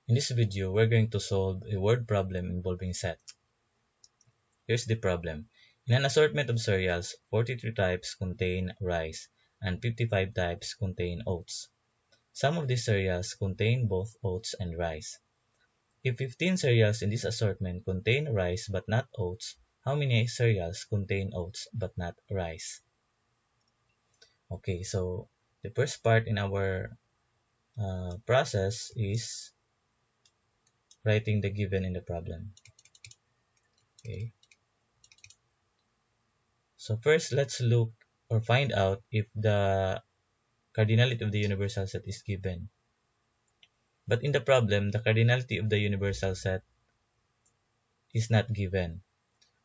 In this video, we're going to solve a word problem involving set. Here's the problem. In an assortment of cereals, 43 types contain rice and 55 types contain oats. Some of these cereals contain both oats and rice. If 15 cereals in this assortment contain rice but not oats, how many cereals contain oats but not rice? Okay, so the first part in our process is writing the given in the problem. Okay. So first, let's look or find out if the cardinality of the universal set is given. But in the problem, the cardinality of the universal set is not given.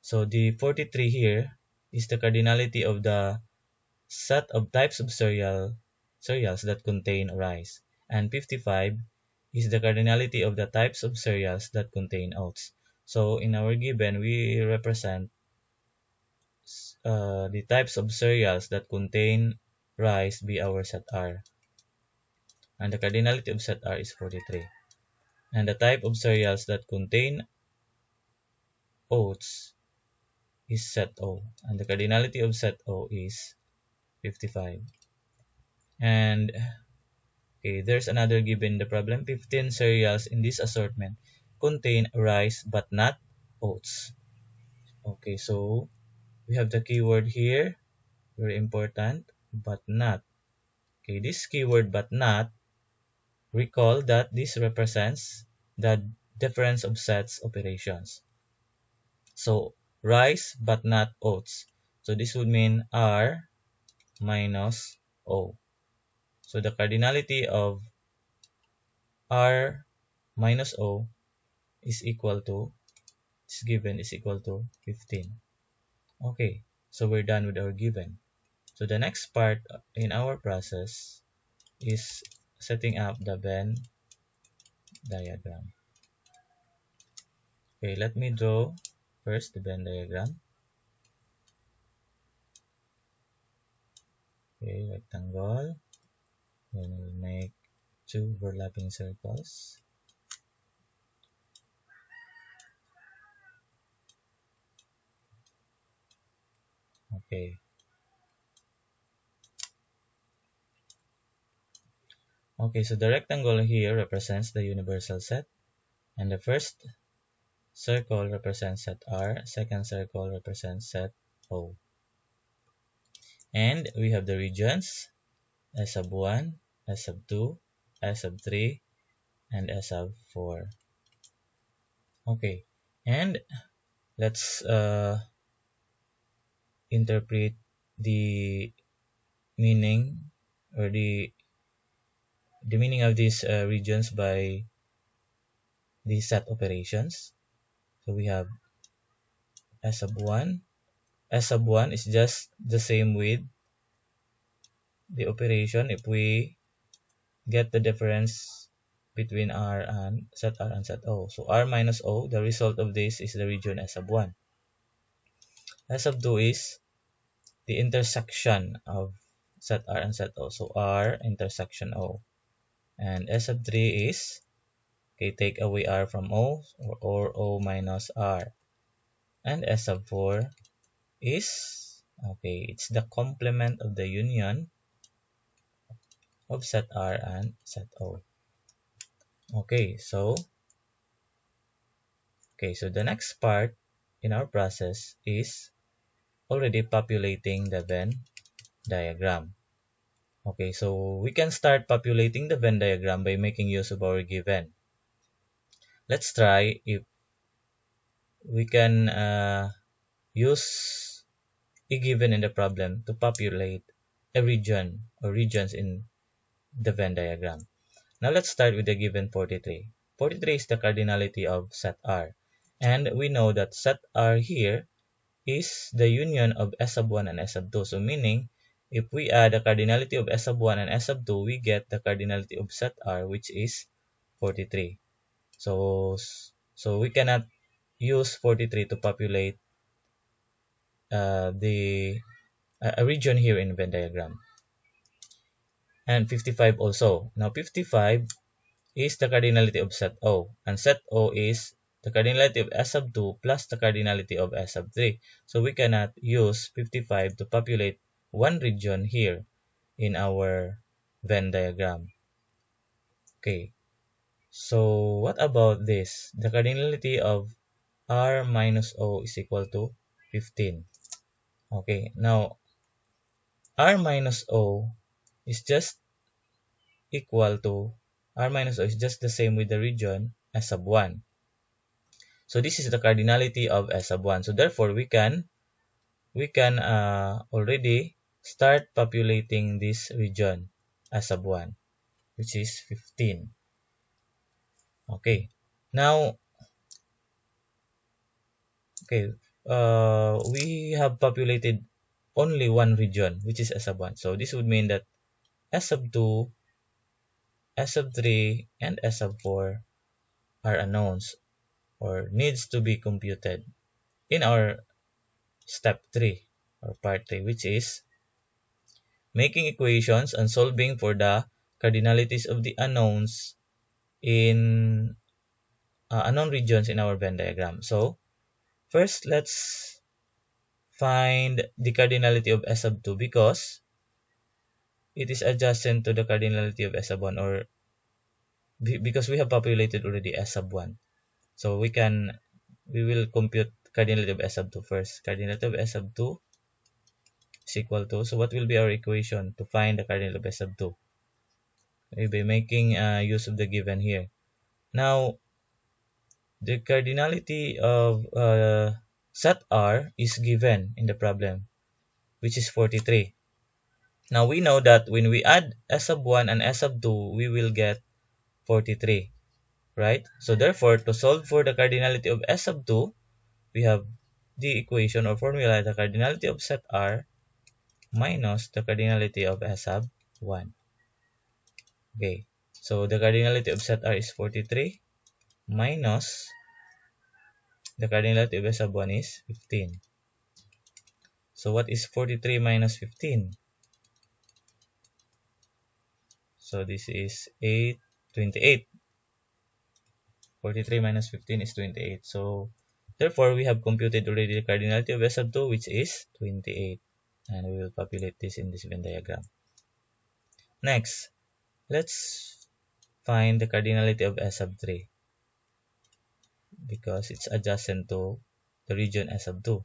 So the 43 here is the cardinality of the set of types of cereals that contain rice. And 55 is the cardinality of the types of cereals that contain oats. So in our given, we represent the types of cereals that contain rice be our set R. And the cardinality of set R is 43. And the type of cereals that contain oats is set O. And the cardinality of set O is 55. And okay, there's another given in the problem. 15 cereals in this assortment contain rice but not oats. Okay, so we have the keyword here, very important, but not. Okay, this keyword but not, recall that this represents the difference of sets operations. So rice but not oats. So this would mean R minus O. So the cardinality of R minus O is equal to, this given is equal to 15. Okay, so we're done with our given. So the next part in our process is setting up the Venn diagram. Okay, let me draw first the Venn diagram. Okay, rectangle. Then we'll make two overlapping circles. Okay. Okay, so the rectangle here represents the universal set, and the first circle represents set R, second circle represents set O. And we have the regions S sub 1, S sub 2, S sub 3, and S sub 4. Okay, and let's interpret the meaning or the meaning of these regions by the set operations. So we have S sub 1. S sub 1 is just the same with the operation if we get the difference between R and set O. So R minus O, the result of this is the region S sub 1. S sub 2 is the intersection of set R and set O. So R intersection O. And S sub 3 is, okay, take away R from O, or O minus R. And S sub 4 is, okay, it's the complement of the union of set R and set O. Okay, so the next part in our process is already populating the Venn diagram. Okay, so we can start populating the Venn diagram by making use of our given. Let's try if we can use a given in the problem to populate a region or regions in the Venn diagram. Now let's start with the given 43. 43 is the cardinality of set R. And we know that set R here is the union of S sub 1 and S sub 2. So meaning, if we add the cardinality of S sub 1 and S sub 2, we get the cardinality of set R, which is 43. So we cannot use 43 to populate a region here in Venn diagram. And 55 also. Now 55 is the cardinality of set O, and set O is the cardinality of S sub 2 plus the cardinality of S sub 3. So we cannot use 55 to populate one region here in our Venn diagram. Okay, so what about this? The cardinality of R minus O is equal to 15. Okay, now R minus O is just equal to R minus O is just the same with the region S sub 1. So this is the cardinality of S sub 1. So therefore we can already start populating this region S sub 1, which is 15. Okay. Now we have populated only one region, which is S sub 1. So this would mean that S sub 2, S sub 3, and S sub 4 are unknowns or needs to be computed in our step 3 or part 3, which is making equations and solving for the cardinalities of the unknowns in unknown regions in our Venn diagram. So first, let's find the cardinality of S sub 2 because it is adjacent to the cardinality of S sub 1, or because we have populated already S sub 1. So we will compute cardinality of S sub 2 first. Cardinality of S sub 2 is equal to, so what will be our equation to find the cardinality of S sub 2? We'll be making use of the given here. Now, the cardinality of set R is given in the problem, which is 43. Now we know that when we add S sub 1 and S sub 2, we will get 43, right? So therefore, to solve for the cardinality of S sub 2, we have the equation or formula, the cardinality of set R minus the cardinality of S sub 1. Okay, so the cardinality of set R is 43 minus the cardinality of S sub 1 is 15. So what is 43 minus 15? So this is 28. 43 minus 15 is 28. So therefore, we have computed already the cardinality of S sub 2, which is 28. And we will populate this in this Venn diagram. Next, let's find the cardinality of S sub 3 because it's adjacent to the region S sub 2.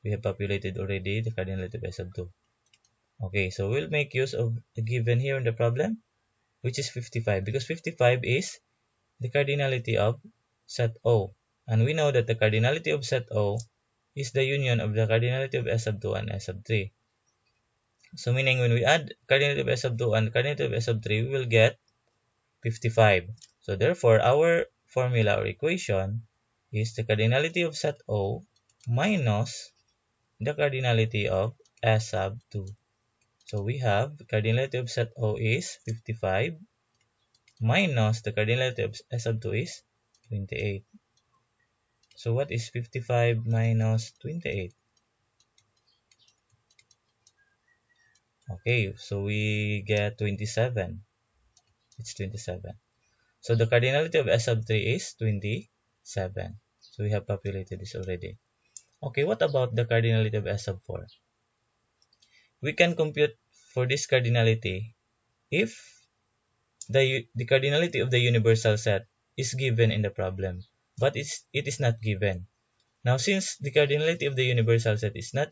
We have populated already the cardinality of S sub 2. Okay, so we'll make use of the given here in the problem, which is 55, because 55 is the cardinality of set O. And we know that the cardinality of set O is the union of the cardinality of S sub 2 and S sub 3. So meaning when we add cardinality of S sub 2 and cardinality of S sub 3, we will get 55. So therefore, our formula or equation is the cardinality of set O minus the cardinality of S sub 2. So we have the cardinality of set O is 55 minus the cardinality of S sub 2 is 28. So what is 55 minus 28? Okay, so we get 27. It's 27. So the cardinality of S sub 3 is 27. So we have populated this already. Okay, what about the cardinality of S sub 4? We can compute for this cardinality if the cardinality of the universal set is given in the problem, but it is not given. Now, since the cardinality of the universal set is not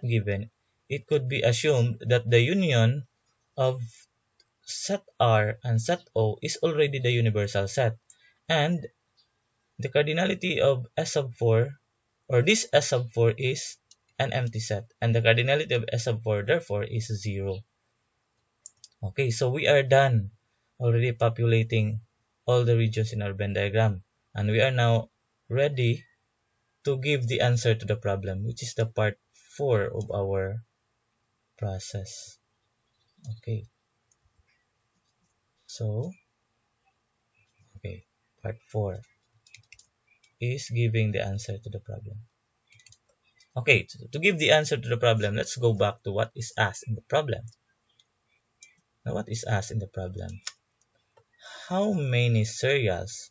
given, it could be assumed that the union of set R and set O is already the universal set, and the cardinality of S sub 4 or this S sub 4 is an empty set, and the cardinality of S sub 4 therefore is 0. Okay, so we are done already populating all the regions in our Venn diagram, and we are now ready to give the answer to the problem, which is the part 4 of our process. Okay, so part 4 is giving the answer to the problem. Okay, to give the answer to the problem, let's go back to what is asked in the problem. Now, what is asked in the problem? how many cereals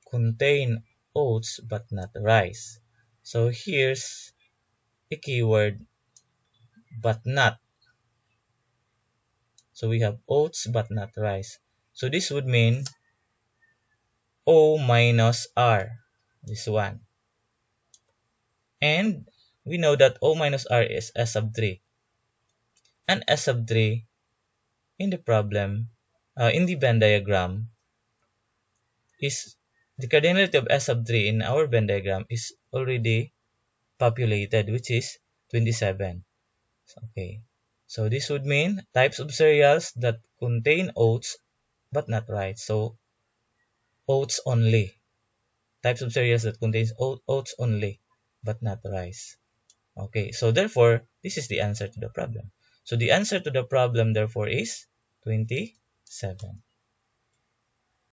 contain oats but not rice? So here's a keyword, but not. So we have oats but not rice. So this would mean O minus R, this one. And we know that O minus R is S sub 3. And S sub 3 in the problem, in the Venn diagram, is the cardinality of S sub 3 in our Venn diagram is already populated, which is 27. Okay, so this would mean types of cereals that contain oats but not rice. So oats only. Types of cereals that contains oats only but not rice. Okay, so therefore this is the answer to the problem. So the answer to the problem therefore is 27.